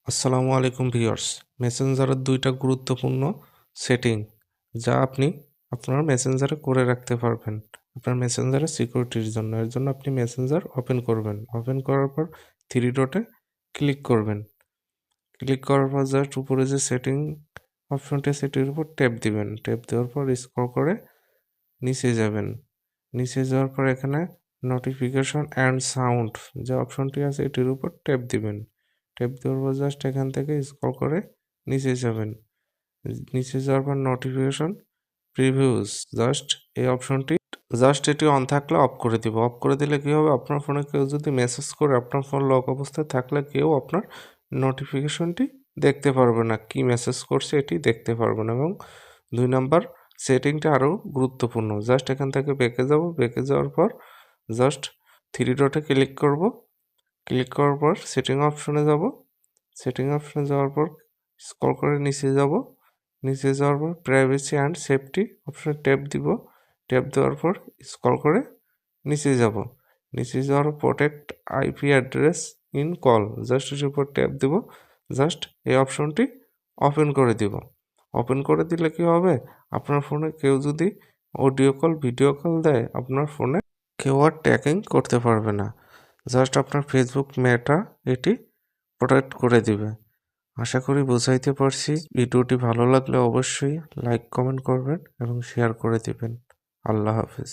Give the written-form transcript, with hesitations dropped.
আসসালামু আলাইকুম ভিউয়ার্স। মেসেঞ্জারের দুইটা গুরুত্বপূর্ণ সেটিং যা আপনি আপনার মেসেঞ্জারে করে রাখতে পারবেন আপনার মেসেঞ্জারের সিকিউরিটির জন্য। এর জন্য আপনি মেসেঞ্জার ওপেন করবেন। ওপেন করার পর থ্রি ডটে ক্লিক করবেন। ক্লিক করার পর জাস্ট উপরে যে সেটিং অপশনটি সেটির উপর ট্যাপ দিবেন। ট্যাপ দেওয়ার পর স্ক্রল করে নিচে যাবেন। নিচে যাওয়ার পর এখানে নোটিফিকেশন অ্যান্ড সাউন্ড যে অপশনটি আছে এটির উপর ট্যাপ দিবেন। ট্যাপ দেওয়ার পর জাস্ট এখান থেকে স্ক্রল করে নিচে যাবেন। নিচে যাওয়ার পর নোটিফিকেশন প্রিভিউস জাস্ট এই অপশনটি জাস্ট এটি অন থাকলে অফ করে দিব। অফ করে দিলে কী হবে, আপনার ফোনে কেউ যদি মেসেজ করে আপনার ফোন লক অবস্থায় থাকলে কেউ আপনার নোটিফিকেশনটি দেখতে পারবে না, কি মেসেজ করছে এটি দেখতে পারবে না। এবং 2 নাম্বার সেটিংটা আরও গুরুত্বপূর্ণ। জাস্ট এখান থেকে ব্যাকে যাব। ব্যাকে যাওয়ার পর জাস্ট থ্রি ডটে ক্লিক করব। ক্লিক করার পর সেটিং অপশনে যাব। সেটিং অপশনে যাওয়ার পর স্ক্রল করে নিচে যাব। নিচে যাওয়ার পর প্রাইভেসি অ্যান্ড সেফটি অপশনে ট্যাপ দিব। ট্যাপ দেওয়ার পর স্ক্রল করে নিচে যাব। নিচে যাওয়ার protect IP address in call just এর উপর ট্যাপ দিব। জাস্ট এই অপশনটি ওপেন করে দিব। ওপেন করে দিলে কি হবে, আপনার ফোনে কেউ যদি অডিও কল ভিডিও কল দেয় আপনার ফোনে কেউ আর ট্র্যাকিং করতে পারবে না। জাস্ট আপনার ফেসবুক মেটা এটি প্রোটেক্ট করে দিবে। আশা করি বোঝাইতে পারছি। ভিডিওটি ভালো লাগলে অবশ্যই লাইক কমেন্ট করবেন এবং শেয়ার করে দিবেন। আল্লাহ হাফেজ।